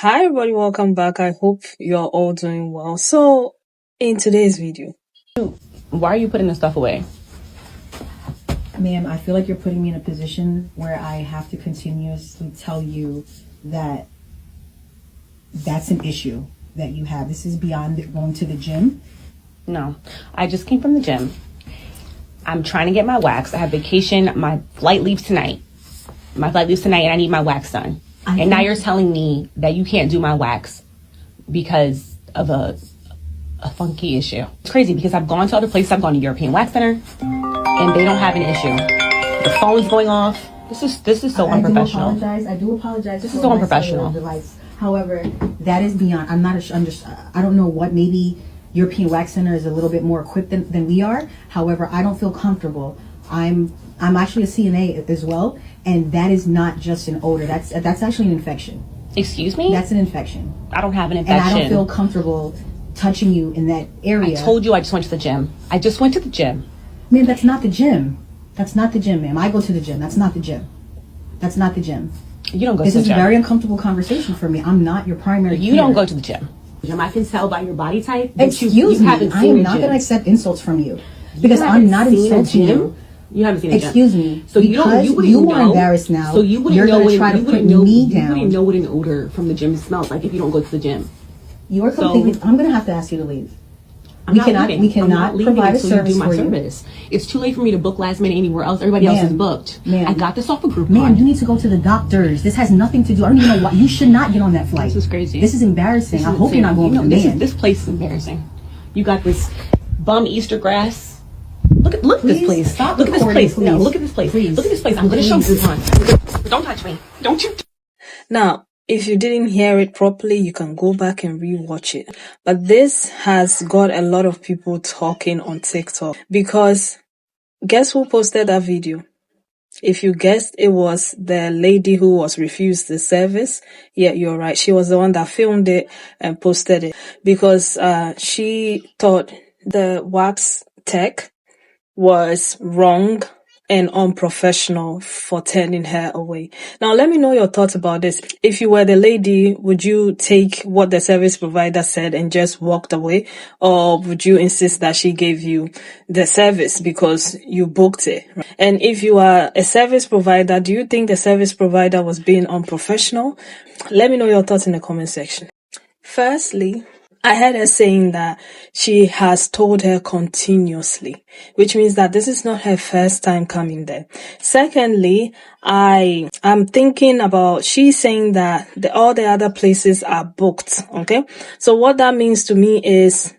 Hi everybody, welcome back. I hope you're all doing well. So, in today's video, Why are you putting this stuff away? Ma'am, I feel like you're putting me in a position where I have to continuously tell you that that's an issue that you have. This is beyond going to the gym. No, I just came from the gym. I'm trying to get my wax. I have vacation. My flight leaves tonight. And I need my wax done. And now you're telling me that you can't do my wax because of a funky issue. It's crazy because I've gone to other places. I've gone to European Wax Center and they don't have an issue. The phone's going off. This is so unprofessional. I do apologize. This is so unprofessional. Device. However, that is beyond. I'm not. I don't know what. Maybe European Wax Center is a little bit more equipped than we are. However, I don't feel comfortable. I'm actually a CNA as well, and that is not just an odor. That's actually an infection. Excuse me? That's an infection. I don't have an infection. And I don't feel comfortable touching you in that area. I told you I just went to the gym. Ma'am, that's not the gym. That's not the gym, ma'am. I go to the gym. That's not the gym. That's not the gym. You don't go to the gym. This is a very uncomfortable conversation for me. I'm not your primary You care. don't go to the gym. I can tell by your body type. Excuse me. I am not going to accept insults from you. Because I'm not insulting you. You haven't seen a gym. Excuse me. So you are embarrassed now. So you wouldn't You're know going to try to put me down. You wouldn't know what an odor from the gym smells like if you don't go to the gym. You are completely. I'm going to have to ask you to leave. We cannot provide a service for you. It's too late for me to book last minute anywhere else. Everybody else is booked. I got this off a Groupon. Ma'am, you need to go to the doctors. This has nothing to do. I don't even know why. You should not get on that flight. This is crazy. This is embarrassing. I hope you're not going to the man. This place is embarrassing. You got this bum Easter grass. Look at this place. Stop. Look at this place. No, look at this place. Please. Look at this place. I'm going to show Groupon. Don't touch me. Don't you? now, if you didn't hear it properly, you can go back and rewatch it. But this has got a lot of people talking on TikTok because guess who posted that video? If you guessed, it was the lady who was refused the service. Yeah, you're right. She was the one that filmed it and posted it because she thought the wax tech was wrong and unprofessional for turning her away. Now, let me know your thoughts about this. If you were the lady, would you take what the service provider said and just walked away? Or would you insist that she gave you the service because you booked it? And if you are a service provider, do you think the service provider was being unprofessional? Let me know your thoughts in the comment section. Firstly, I heard her saying that she has told her continuously, which means that this is not her first time coming there. Secondly, I am thinking about, she's saying that all the other places are booked, okay? So what that means to me is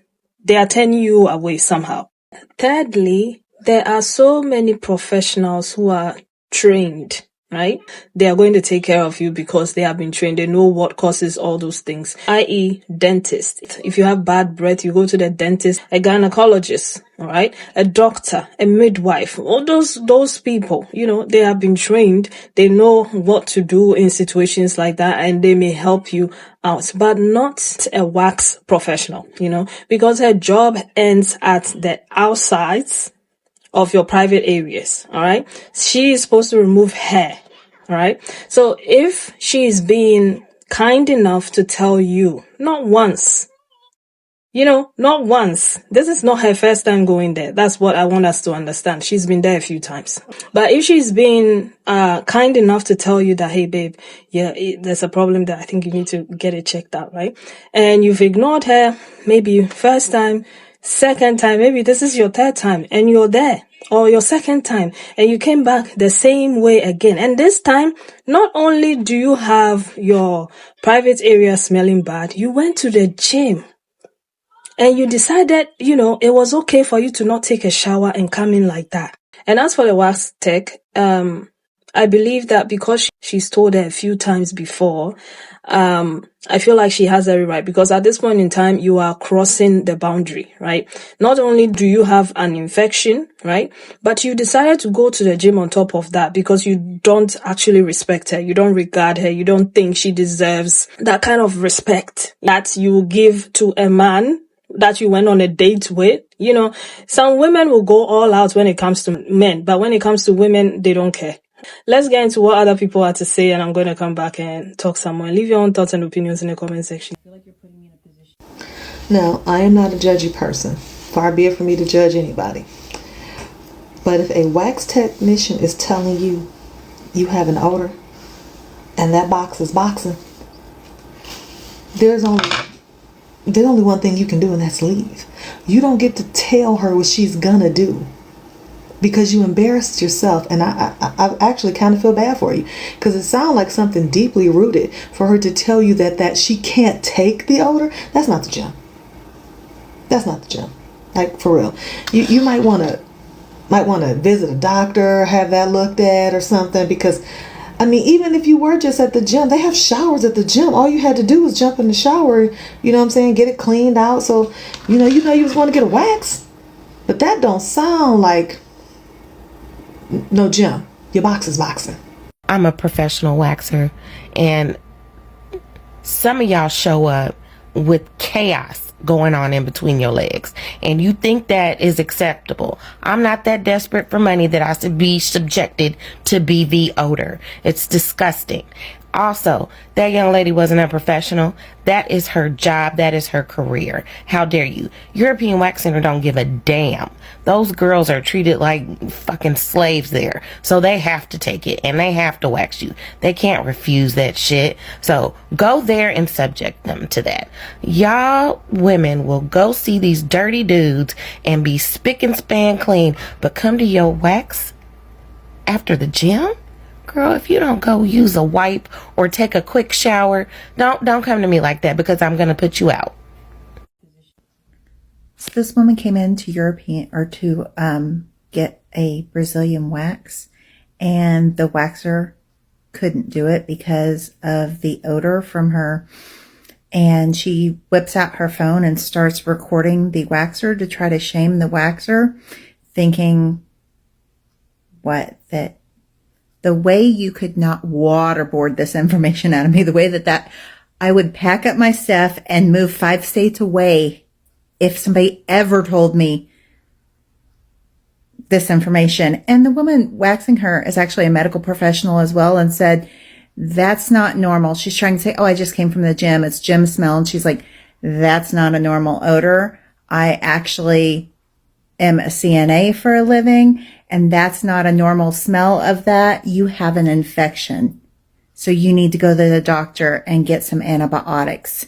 they are turning you away somehow. Thirdly, there are so many professionals who are trained, right? They are going to take care of you because they have been trained. They know what causes all those things, i.e. dentist. If you have bad breath, you go to the dentist, a gynecologist, all right? A doctor, a midwife, all those people, they have been trained. They know what to do in situations like that and they may help you out, but not a wax professional, because her job ends at the outsides of your private areas, all right? She is supposed to remove hair, all right? So if she is being kind enough to tell you, not once, not once, this is not her first time going there. That's what I want us to understand. She's been there a few times. But if she's being kind enough to tell you that, hey, babe, there's a problem that I think you need to get it checked out, right? And you've ignored her, maybe first time, second time, maybe this is your third time and you're there, or your second time and you came back the same way again. And this time, not only do you have your private area smelling bad, you went to the gym and you decided, it was okay for you to not take a shower and come in like that. And as for the wax tech, I believe that because she's told her a few times before, I feel like she has every right, because at this point in time, you are crossing the boundary, right? Not only do you have an infection, right? But you decided to go to the gym on top of that because you don't actually respect her. You don't regard her. You don't think she deserves that kind of respect that you give to a man that you went on a date with. Some women will go all out when it comes to men, but when it comes to women, they don't care. Let's get into what other people had to say, and I'm going to come back and talk some more. Leave your own thoughts and opinions in the comment section. Now, I am not a judgy person. Far be it for me to judge anybody. But if a wax technician is telling you you have an odor and that box is boxing, there's only one thing you can do, and that's leave. You don't get to tell her what she's gonna do, because you embarrassed yourself. And I actually kind of feel bad for you, because it sounds like something deeply rooted for her to tell you that she can't take the odor. That's not the gym. That's not the gym. Like, for real. You might want to visit a doctor, have that looked at or something, because I mean, even if you were just at the gym, they have showers at the gym. All you had to do was jump in the shower, you know what I'm saying, get it cleaned out. So, you was going to get a wax. But that don't sound like no gym. Your box is boxing. I'm a professional waxer, and some of y'all show up with chaos going on in between your legs, and you think that is acceptable. I'm not that desperate for money that I should be subjected to BV odor. It's disgusting. Also, that young lady wasn't a professional. That is her job. That is her career. How dare you? European Wax Center don't give a damn. Those girls are treated like fucking slaves there. So they have to take it, and they have to wax you. They can't refuse that shit. So go there and subject them to that. Y'all women will go see these dirty dudes and be spick and span clean, but come to your wax after the gym? Girl, if you don't go use a wipe or take a quick shower, don't come to me like that, because I'm going to put you out. So this woman came in to get a Brazilian wax, and the waxer couldn't do it because of the odor from her. And she whips out her phone and starts recording the waxer to try to shame the waxer, thinking that the way you could not waterboard this information out of me, the way that I would pack up my stuff and move 5 states away if somebody ever told me this information. And the woman waxing her is actually a medical professional as well, and said, that's not normal. She's trying to say, oh, I just came from the gym. It's gym smell. And she's like, that's not a normal odor. I actually am a CNA for a living, and that's not a normal smell of that. You have an infection. So you need to go to the doctor and get some antibiotics.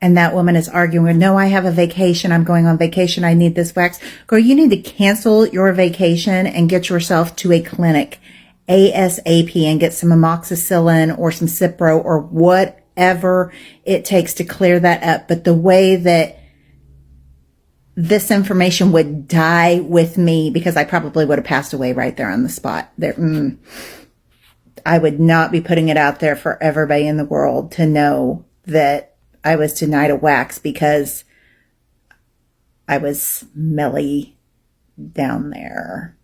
And that woman is arguing, no, I have a vacation. I'm going on vacation. I need this wax. Girl, you need to cancel your vacation and get yourself to a clinic ASAP and get some amoxicillin or some Cipro or whatever it takes to clear that up. But the way that this information would die with me, because I probably would have passed away right there on the spot. I would not be putting it out there for everybody in the world to know that I was denied a wax because I was smelly down there.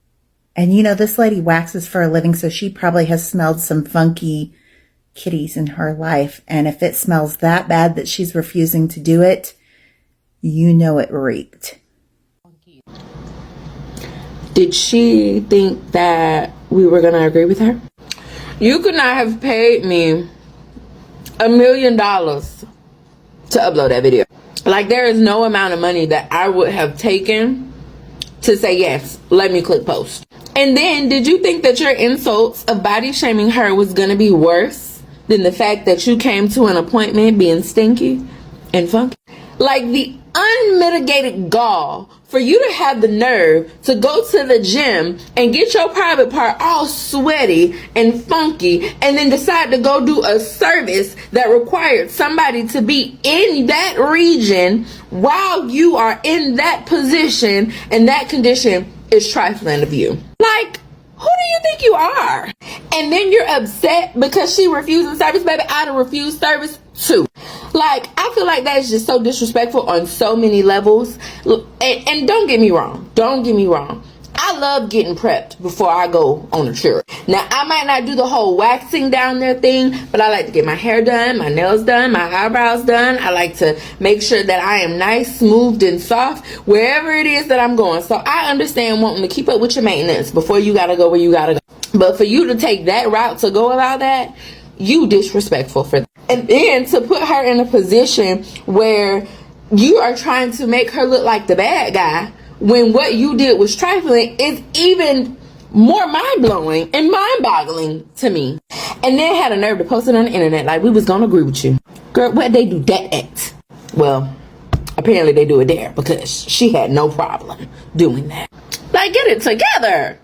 And this lady waxes for a living, so she probably has smelled some funky kitties in her life. And if it smells that bad that she's refusing to do it, it reeked. Did she think that we were going to agree with her? You could not have paid me $1 million to upload that video. Like, there is no amount of money that I would have taken to say, yes, let me click post. And then, did you think that your insults of body shaming her was going to be worse than the fact that you came to an appointment being stinky and funky? Like, the unmitigated gall for you to have the nerve to go to the gym and get your private part all sweaty and funky, and then decide to go do a service that required somebody to be in that region while you are in that position and that condition is trifling of you. Like, who do you think you are? And then you're upset because she refusing service. Baby, I'd have refused service too. Like, I feel like that is just so disrespectful on so many levels. And don't get me wrong. I love getting prepped before I go on a trip. Now, I might not do the whole waxing down there thing, but I like to get my hair done, my nails done, my eyebrows done. I like to make sure that I am nice, smoothed, and soft wherever it is that I'm going. So I understand wanting to keep up with your maintenance before you gotta go where you gotta go. But for you to take that route to go about that, you disrespectful for that. And then to put her in a position where you are trying to make her look like the bad guy when what you did was trifling is even more mind-blowing and mind-boggling to me. And then had a nerve to post it on the internet like we was gonna agree with you. Girl, where'd they do that at? Well, apparently they do it there because she had no problem doing that. Like, get it together.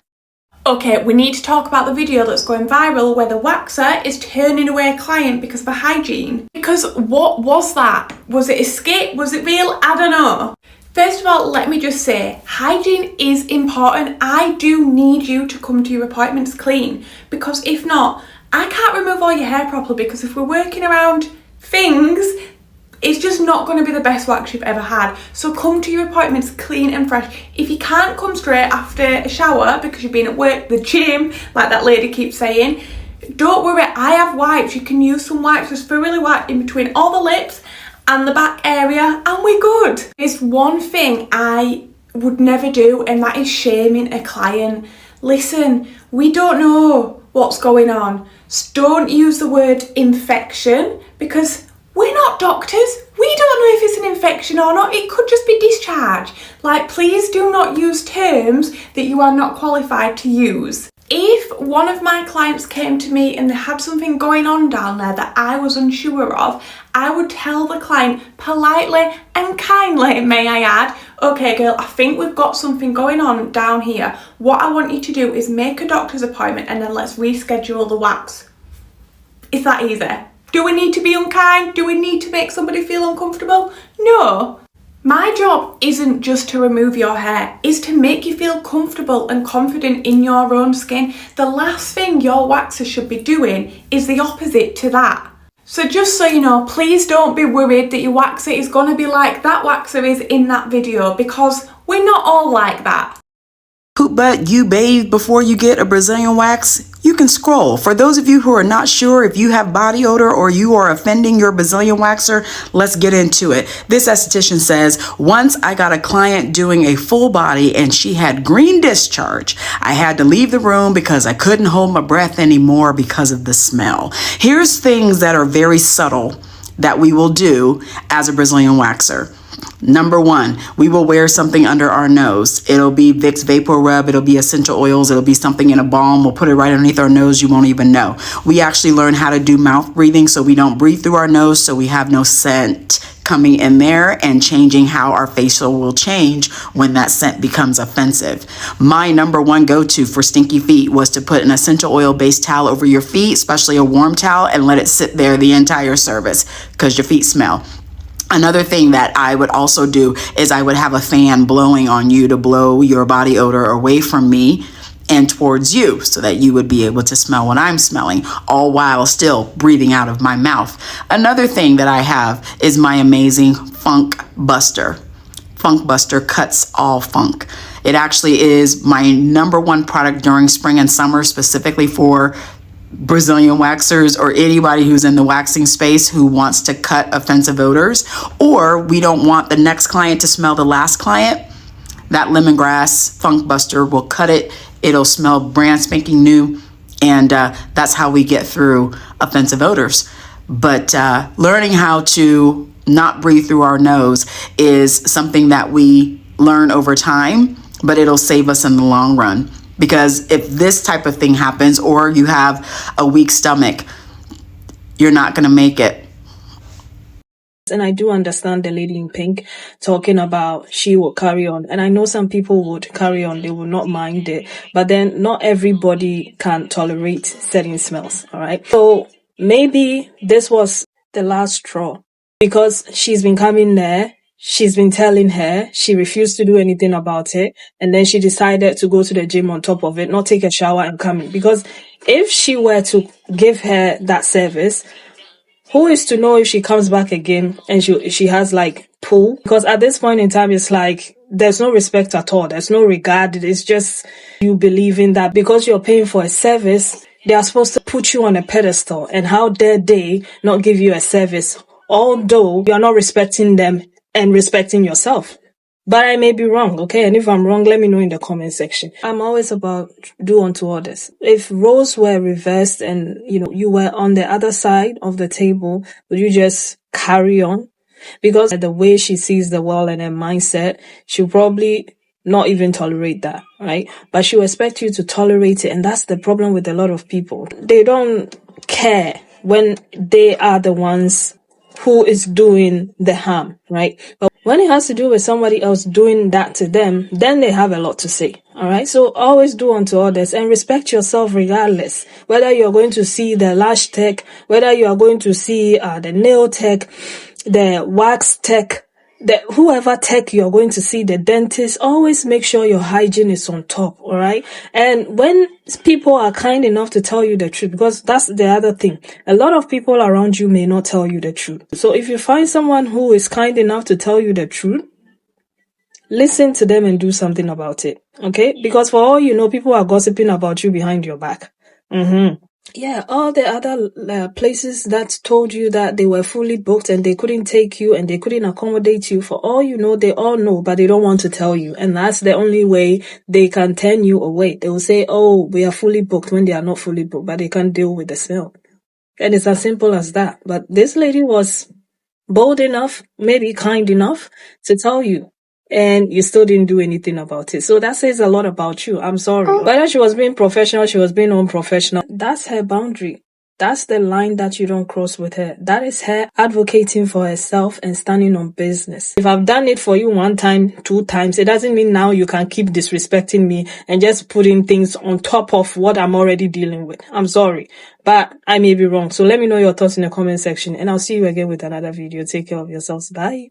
Okay, we need to talk about the video that's going viral where the waxer is turning away a client because of a hygiene. Because what was that? Was it a skit? Was it real? I don't know. First of all, let me just say, hygiene is important. I do need you to come to your appointments clean, because if not, I can't remove all your hair properly, because if we're working around things, it's just not going to be the best wax you've ever had. So come to your appointments clean and fresh. If you can't come straight after a shower because you've been at work, the gym, like that lady keeps saying, don't worry, I have wipes. You can use some wipes, just thoroughly wipe in between all the lips and the back area, and we're good. There's one thing I would never do, and that is shaming a client. Listen, we don't know what's going on. So don't use the word infection, because we're not doctors. We don't know if it's an infection or not. It could just be discharge. Like, please do not use terms that you are not qualified to use. If one of my clients came to me and they had something going on down there that I was unsure of, I would tell the client politely and kindly, may I add, okay girl, I think we've got something going on down here. What I want you to do is make a doctor's appointment and then let's reschedule the wax. It's that easy. Do we need to be unkind? Do we need to make somebody feel uncomfortable? No. My job isn't just to remove your hair, it's to make you feel comfortable and confident in your own skin. The last thing your waxer should be doing is the opposite to that. So just so you know, please don't be worried that your waxer is going to be like that waxer is in that video, because we're not all like that. But you bathe before you get a Brazilian wax? You can scroll. For those of you who are not sure if you have body odor or you are offending your Brazilian waxer, let's get into it. This esthetician says, once I got a client doing a full body and she had green discharge. I had to leave the room because I couldn't hold my breath anymore because of the smell. Here's things that are very subtle that we will do as a Brazilian waxer. Number one, we will wear something under our nose. It'll be Vicks Vapor Rub. It'll be essential oils. It'll be something in a balm. We'll put it right underneath our nose. You won't even know. We actually learn how to do mouth breathing so we don't breathe through our nose, so we have no scent coming in there and changing how our facial will change when that scent becomes offensive. My number one go-to for stinky feet was to put an essential oil-based towel over your feet, especially a warm towel, and let it sit there the entire service because your feet smell. Another thing that I would also do is I would have a fan blowing on you to blow your body odor away from me and towards you so that you would be able to smell what I'm smelling, all while still breathing out of my mouth. Another thing that I have is my amazing Funk Buster. Funk Buster cuts all funk. It actually is my number one product during spring and summer, specifically for Brazilian waxers or anybody who's in the waxing space who wants to cut offensive odors, or we don't want the next client to smell the last client. That lemongrass Funk Buster will cut it. It'll smell brand spanking new, and that's how we get through offensive odors. But learning how to not breathe through our nose is something that we learn over time, but it'll save us in the long run. Because if this type of thing happens or you have a weak stomach, you're not going to make it. And I do understand the lady in pink talking about she will carry on. And I know some people would carry on. They will not mind it. But then not everybody can tolerate certain smells. All right. So maybe this was the last straw because she's been coming there. She's been telling her she refused to do anything about it. And then she decided to go to the gym on top of it, not take a shower and come in. Because if she were to give her that service, who is to know if she comes back again and she has like pull? Because at this point in time, it's like there's no respect at all. There's no regard. It's just you believing that because you're paying for a service, they are supposed to put you on a pedestal. And how dare they not give you a service, although you are not respecting them and respecting yourself. But I may be wrong, okay? And if I'm wrong, let me know in the comment section. I'm always about do unto others. If roles were reversed and, you were on the other side of the table, would you just carry on? Because the way she sees the world and her mindset, she'll probably not even tolerate that, right? But she'll expect you to tolerate it. And that's the problem with a lot of people. They don't care when they are the ones who is doing the harm, right? But when it has to do with somebody else doing that to them, then they have a lot to say. All right. So always do unto others and respect yourself regardless. Whether you're going to see the lash tech, whether you are going to see the nail tech, the wax tech, whoever tech you're going to see, the dentist, always make sure your hygiene is on top, all right? And when people are kind enough to tell you the truth, because that's the other thing, a lot of people around you may not tell you the truth. So if you find someone who is kind enough to tell you the truth, listen to them and do something about it, okay? Because for all you know, people are gossiping about you behind your back. Yeah, all the other places that told you that they were fully booked and they couldn't take you and they couldn't accommodate you, for all you know, they all know, but they don't want to tell you. And that's the only way they can turn you away. They will say, oh, we are fully booked, when they are not fully booked, but they can't deal with the smell. And it's as simple as that. But this lady was bold enough, maybe kind enough to tell you, and you still didn't do anything about it. So that says a lot about you. I'm sorry. Whether she was being professional, she was being unprofessional, that's her boundary. That's the line that you don't cross with her. That is her advocating for herself and standing on business. If I've done it for you 1 time, 2 times, it doesn't mean now you can keep disrespecting me and just putting things on top of what I'm already dealing with. I'm sorry, but I may be wrong. So let me know your thoughts in the comment section and I'll see you again with another video. Take care of yourselves. Bye.